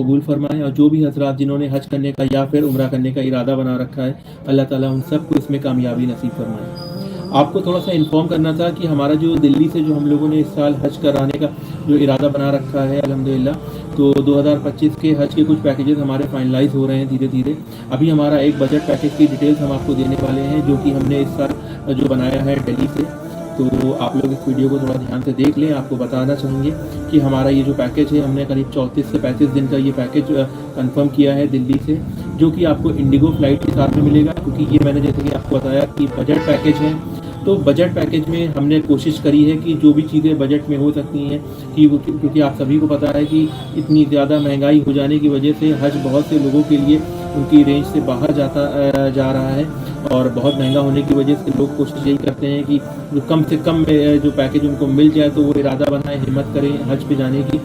कबूल फरमाए, और जो भी हजरात जिन्होंने हज करने का या फिर उम्रा करने का इरादा बना रखा है, अल्लाह ताला उन सबको इसमें कामयाबी नसीब फरमाए। आपको थोड़ा सा इन्फॉर्म करना था कि हमारा जो दिल्ली से जो हम लोगों ने इस साल हज कराने का जो इरादा बना रखा है अल्हम्दुलिल्लाह, तो 2025 के हज के कुछ पैकेजेस हमारे फाइनलाइज हो रहे हैं धीरे धीरे। अभी हमारा एक बजट पैकेज की डिटेल्स हम आपको देने वाले हैं, जो कि हमने इस साल जो बनाया है दिल्ली से। तो आप लोग इस वीडियो को थोड़ा ध्यान से देख लें। आपको बताना चाहेंगे कि हमारा ये जो पैकेज है, हमने करीब 34 से 35 दिन का ये पैकेज कंफर्म किया है दिल्ली से, जो कि आपको इंडिगो फ्लाइट के साथ में मिलेगा। क्योंकि ये मैंने जैसे कि आपको बताया कि बजट पैकेज है, तो बजट पैकेज में हमने कोशिश करी है कि जो भी चीज़ें बजट में हो सकती हैं, कि क्योंकि आप सभी को पता है कि इतनी ज़्यादा महंगाई हो जाने की वजह से हज बहुत से लोगों के लिए उनकी रेंज से बाहर जा रहा है, और बहुत महंगा होने की वजह से लोग कोशिश यही करते हैं कि जो कम से कम में जो पैकेज उनको मिल जाए तो वो इरादा बनाए, हिम्मत करें हज पे जाने की।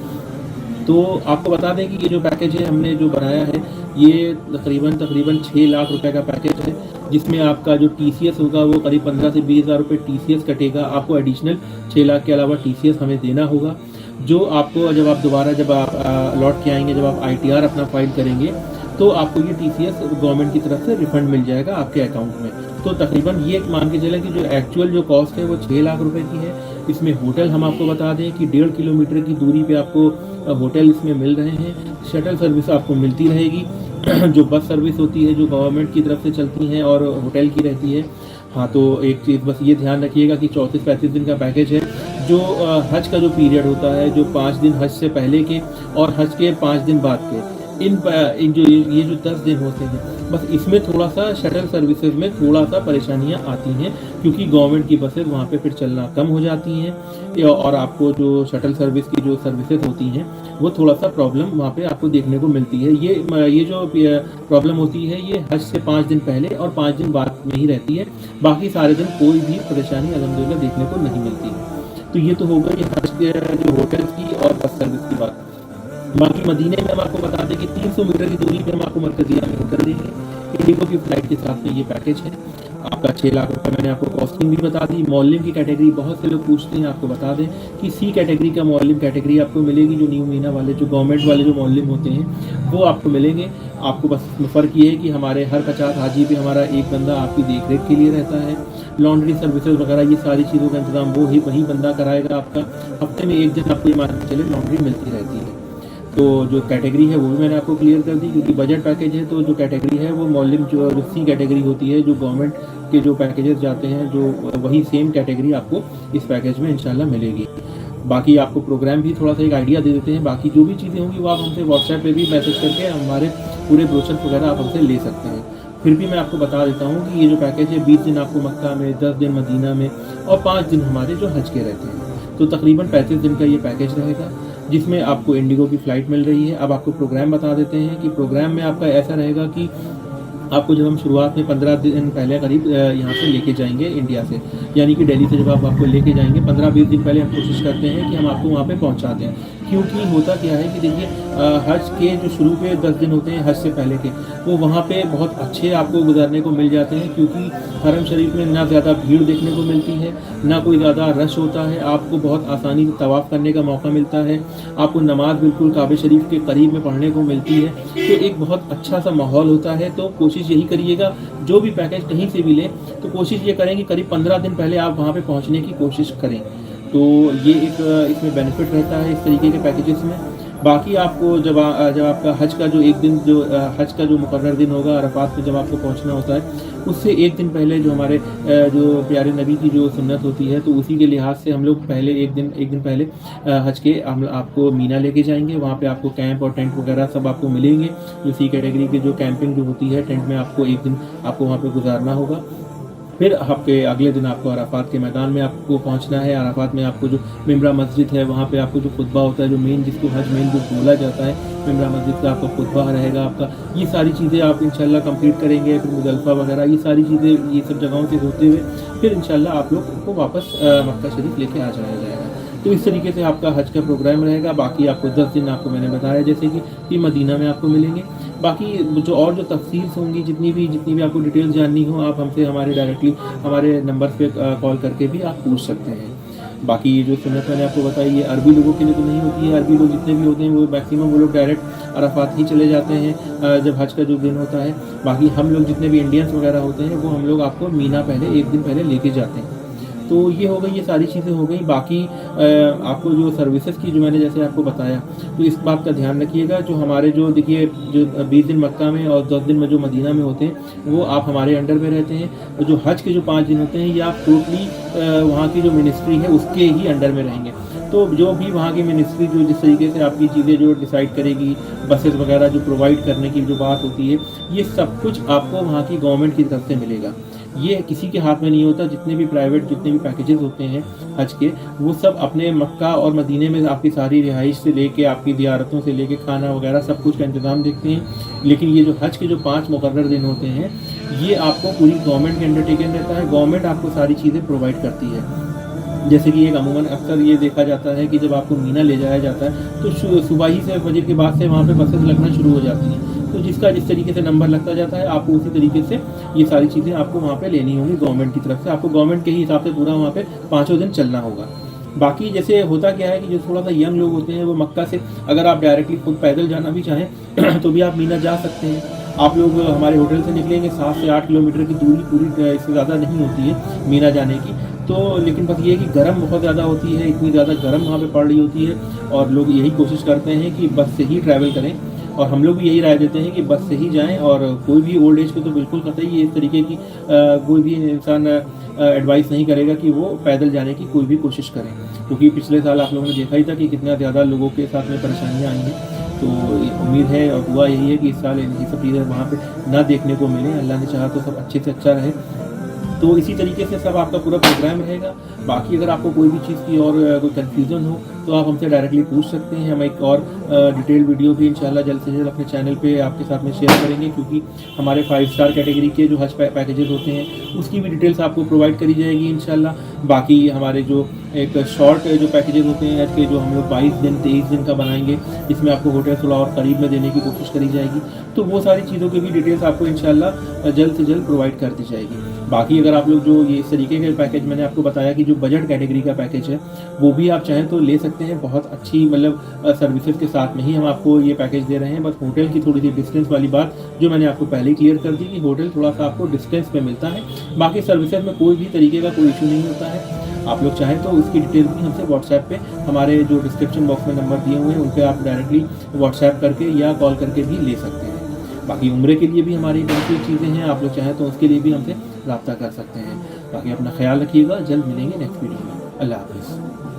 तो आपको बता दें कि ये जो पैकेज है हमने जो बनाया है, ये तकरीबन 6 लाख रुपए का पैकेज है, जिसमें आपका जो TCS होगा वो करीब 15 से 20 हज़ार रुपये TCS कटेगा। आपको एडिशनल 6 लाख के अलावा TCS हमें देना होगा, जो आपको जब आप लौट के आएंगे, जब आप ITR अपना फाइल करेंगे, तो आपको ये TCS गवर्नमेंट की तरफ से रिफंड मिल जाएगा आपके अकाउंट में। तो तकरीबन ये मान के चलें कि जो एक्चुअल जो कॉस्ट है वो 6 लाख रुपए की है। इसमें होटल हम आपको बता दें कि 1.5 किलोमीटर की दूरी पे आपको होटल इसमें मिल रहे हैं। शटल सर्विस आपको मिलती रहेगी, जो बस सर्विस होती है जो गवर्नमेंट की तरफ से चलती हैं और होटल की रहती है। हाँ, तो एक चीज़ बस ये ध्यान रखिएगा कि 34-35 दिन का पैकेज है। जो हज का जो पीरियड होता है, जो 5 दिन हज से पहले के और हज के 5 दिन बाद के, इन जो ये जो 10 दिन होते हैं, बस इसमें थोड़ा सा शटल सर्विसेज में थोड़ा सा परेशानियां आती हैं, क्योंकि गवर्नमेंट की बसें वहाँ पे फिर चलना कम हो जाती हैं, और आपको जो शटल सर्विस की जो सर्विसेज होती हैं वो थोड़ा सा प्रॉब्लम वहाँ पे आपको देखने को मिलती है। ये जो प्रॉब्लम होती है ये हज से 5 दिन पहले और 5 दिन बाद में ही रहती है। बाकी सारे दिन कोई भी परेशानी अल्हम्दुलिल्लाह देखने को नहीं मिलती है। तो ये तो हो गई हज के जो होटल की और बस सर्विस की बात। बाकी मदीने में हम आपको बता दें कि 300 मीटर की दूरी पे हम आपको मरकजिया में होटल देंगे। इंडिगो की फ्लाइट के साथ में ये पैकेज है। आपका 6 लाख रुपए मैंने आपको कॉस्टिंग भी बता दी। मौलिम की कैटेगरी बहुत से लोग पूछते हैं, आपको बता दें कि C कैटेगरी का मौलिम कैटेगरी आपको मिलेगी। जो न्यू मीना वाले जो गवर्नमेंट वाले जो मौलिम होते हैं वो आपको मिलेंगे। आपको बस फ़र्क ये है कि हमारे हर 50 हाजी पे हमारा एक बंदा आपकी देख रेख के लिए रहता है। लॉन्ड्री सर्विसेज वगैरह ये सारी चीज़ों का इंतजाम वही बंदा कराएगा आपका। हफ्ते में एक दिन आपको ये मान के चले लॉन्ड्री मिलती रहती है। तो जो कैटेगरी है वो भी मैंने आपको क्लियर कर दी, क्योंकि बजट पैकेज है। तो जो कैटेगरी है वो मौलिम जो C कैटेगरी होती है, जो गवर्नमेंट के जो पैकेजेस जाते हैं, जो वही सेम कैटेगरी आपको इस पैकेज में इंशाल्लाह मिलेगी। बाकी आपको प्रोग्राम भी थोड़ा सा एक आइडिया दे देते हैं। बाकी जो भी चीज़ें होंगी वो आप हमसे व्हाट्सएप पे भी मैसेज करके हमारे पूरे ब्रोशर वगैरह आप हमसे ले सकते हैं। फिर भी मैं आपको बता देता हूँ कि ये जो पैकेज है 20 दिन आपको मक्का में, 10 दिन मदीना में और 5 दिन हमारे जो हज के रहते हैं। तो तकरीबन 35 दिन का ये पैकेज रहेगा, जिसमें आपको इंडिगो की फ़्लाइट मिल रही है। अब आपको प्रोग्राम बता देते हैं कि प्रोग्राम में आपका ऐसा रहेगा कि आपको जब हम शुरुआत में 15 दिन पहले करीब यहाँ से लेके जाएंगे इंडिया से, यानी कि दिल्ली से जब आप आपको लेके जाएंगे 15-20 दिन पहले हम कोशिश करते हैं कि हम आपको वहाँ पे पहुँचा दें। क्योंकि होता क्या है कि देखिए हज के जो शुरू के 10 दिन होते हैं हज से पहले के, वो वहाँ पे बहुत अच्छे आपको गुजारने को मिल जाते हैं, क्योंकि हरम शरीफ में ना ज़्यादा भीड़ देखने को मिलती है, ना कोई ज़्यादा रश होता है। आपको बहुत आसानी से तवाफ़ करने का मौका मिलता है। आपको नमाज बिल्कुल काबे शरीफ के करीब में पढ़ने को मिलती है। तो एक बहुत अच्छा सा माहौल होता है। तो कोशिश यही करिएगा, जो भी पैकेज कहीं से भी लें तो कोशिश ये करें कि करीब 15 दिन पहले आप वहाँ पे पहुँचने की कोशिश करें। तो ये एक इसमें बेनिफिट रहता है इस तरीके के पैकेजेस में। बाकी आपको जब आपका हज का जो एक दिन जो हज का जो मुकर्रर दिन होगा अरफात में जब आपको पहुंचना होता है, उससे एक दिन पहले जो हमारे जो प्यारे नबी की जो सुन्नत होती है, तो उसी के लिहाज से हम लोग पहले एक दिन पहले हज के हम आपको मीना लेके जाएंगे। वहाँ पे आपको कैंप और टेंट वगैरह सब आपको मिलेंगे। जो C कैटेगरी की जो कैंपिंग जो होती है, टेंट में आपको एक दिन आपको वहाँ पे गुजारना होगा। फिर आपके अगले दिन आपको अराफात के मैदान में आपको पहुंचना है। अराफात में आपको जो मिम्बरा मस्जिद है वहाँ पे आपको जो खुतबा होता है, जो मेन जिसको हज मेन जो बोला जाता है, मिम्बरा मस्जिद का आपका खुतबा रहेगा आपका। ये सारी चीज़ें आप इंशाल्लाह कंप्लीट करेंगे। फिर मुज़ल्फ़ा वगैरह ये सारी चीज़ें ये सब जगहों से होते हुए फिर इंशाल्लाह आप लोग को वापस मक्का शरीफ लेके आ जाया जाएगा। तो इस तरीके से आपका हज का प्रोग्राम रहेगा। बाकी आपको 10 दिन आपको मैंने बताया जैसे कि मदीना में आपको मिलेंगे। बाकी जो तफसील होंगी, जितनी भी आपको डिटेल्स जाननी हो, आप हमसे हमारे डायरेक्टली हमारे नंबर पे कॉल करके भी आप पूछ सकते हैं। बाकी ये जो सुन्नत मैंने आपको बताई ये अरबी लोगों के लिए तो नहीं होती है। अरबी लोग जितने भी होते हैं वो मैक्सिमम वो लोग डायरेक्ट अराफात ही चले जाते हैं जब हज का जो दिन होता है। बाकी हम लोग जितने भी इंडियंस वगैरह होते हैं वो हम लोग आपको मीना पहले एक दिन पहले लेके जाते हैं। तो ये हो गई, ये सारी चीज़ें हो गई। बाकी आपको जो सर्विसेज की जो मैंने जैसे आपको बताया, तो इस बात का ध्यान रखिएगा जो हमारे जो देखिए जो 20 दिन मक्का में और 10 दिन में जो मदीना में होते हैं वो आप हमारे अंडर में रहते हैं। और जो हज के जो 5 दिन होते हैं ये आप टोटली वहाँ की जो मिनिस्ट्री है उसके ही अंडर में रहेंगे। तो जो भी वहाँ की मिनिस्ट्री जो जिस तरीके से आपकी चीज़ें जो डिसाइड करेगी, बसेस वगैरह जो प्रोवाइड करने की जो बात होती है, ये सब कुछ आपको वहाँ की गवर्नमेंट की तरफ से मिलेगा। ये किसी के हाथ में नहीं होता। जितने भी प्राइवेट जितने भी पैकेजेस होते हैं हज के, वो सब अपने मक्का और मदीने में आपकी सारी रिहाइश से लेके आपकी ज़ियारतों से लेके खाना वगैरह सब कुछ का इंतज़ाम देखते हैं। लेकिन ये जो हज के जो 5 मुकर्रर दिन होते हैं ये आपको पूरी गवर्नमेंट के अंडरटेकिंग रहता है। गवर्नमेंट आपको सारी चीज़ें प्रोवाइड करती है। जैसे कि एक अमूमन अक्सर ये देखा जाता है कि जब आपको मीना ले जाया जाता है तो सुबह ही से फजर के बाद से वहाँ पे बसेस लगना शुरू हो जाती हैं। तो जिसका जिस तरीके से नंबर लगता जाता है आपको उसी तरीके से ये सारी चीज़ें आपको वहाँ पे लेनी होंगी गवर्नमेंट की तरफ से। आपको गवर्नमेंट के ही हिसाब से पूरा वहाँ पे 5 दिन चलना होगा। बाकी जैसे होता क्या है कि जो थोड़ा सा यंग लोग होते हैं वो मक्का से अगर आप डायरेक्टली खुद पैदल जाना भी चाहें तो भी आप मीना जा सकते हैं। आप लोग हमारे होटल से निकलेंगे 7 से 8 किलोमीटर की दूरी पूरी इससे ज़्यादा नहीं होती है मीना जाने की। तो लेकिन बस ये है कि गर्म बहुत ज़्यादा होती है, इतनी ज़्यादा गर्म वहाँ पे पड़ रही होती है और लोग यही कोशिश करते हैं कि बस से ही ट्रैवल करें। और हम लोग भी यही राय देते हैं कि बस से ही जाएं। और कोई भी ओल्ड एज को तो बिल्कुल कतई ये इस तरीके की कोई भी इंसान एडवाइस नहीं करेगा कि वो पैदल जाने की कोई भी कोशिश करें, क्योंकि पिछले साल आप लोगों ने देखा ही था कि कितना ज़्यादा लोगों के साथ में परेशानियाँ आई हैं। तो उम्मीद है और दुआ यही है कि इस साल ये सब चीज़ें वहाँ पे ना देखने को मिले। अल्लाह ने चाहा तो सब अच्छे से अच्छा रहे। तो इसी तरीके से सब आपका पूरा प्रोग्राम रहेगा। बाकी अगर आपको कोई भी चीज़ की और कोई कन्फ्यूज़न हो तो आप हमसे डायरेक्टली पूछ सकते हैं। हम एक और डिटेल वीडियो भी इंशाल्लाह जल्द से जल्द अपने चैनल पे आपके साथ में शेयर करेंगे, क्योंकि हमारे 5 स्टार कैटेगरी के जो हज पैकेजेस होते हैं उसकी भी डिटेल्स आपको प्रोवाइड करी जाएगी इंशाल्लाह। बाकी हमारे जो एक शॉर्ट जो पैकेजेस होते हैं हज के, जो हम लोग 22 दिन 23 दिन का बनाएंगे, इसमें आपको होटल थोड़ा और करीब में देने की कोशिश करी जाएगी। तो वो सारी चीज़ों की भी डिटेल्स आपको इंशाल्लाह जल्द से जल्द प्रोवाइड कर दी जाएगी। बाकी अगर आप लोग जो ये इस तरीके के पैकेज मैंने आपको बताया कि जो बजट कैटेगरी का पैकेज है वो भी आप चाहें तो ले सकते हैं। बहुत अच्छी मतलब सर्विसेज के साथ में ही हम आपको ये पैकेज दे रहे हैं। बस होटल की थोड़ी सी डिस्टेंस वाली बात जो मैंने आपको पहले ही क्लियर कर दी कि होटल थोड़ा सा आपको डिस्टेंस पे मिलता है। बाकी सर्विसेज में कोई भी तरीके का कोई इशू नहीं होता है। आप लोग चाहें तो उसकी डिटेल्स भी हमसे व्हाट्सएप पे हमारे जो डिस्क्रिप्शन बॉक्स में नंबर दिए हुए हैं उन पर आप डायरेक्टली व्हाट्सएप करके या कॉल करके भी ले सकते हैं। बाकी उम्रे के लिए भी हमारी बहुत सी चीज़ें हैं, आप लोग चाहें तो उसके लिए भी हमसे रब्ता कर सकते हैं। बाकी अपना ख्याल रखिएगा, जल्द मिलेंगे नेक्स्ट वीडियो में। अल्लाह हाफ़िज़।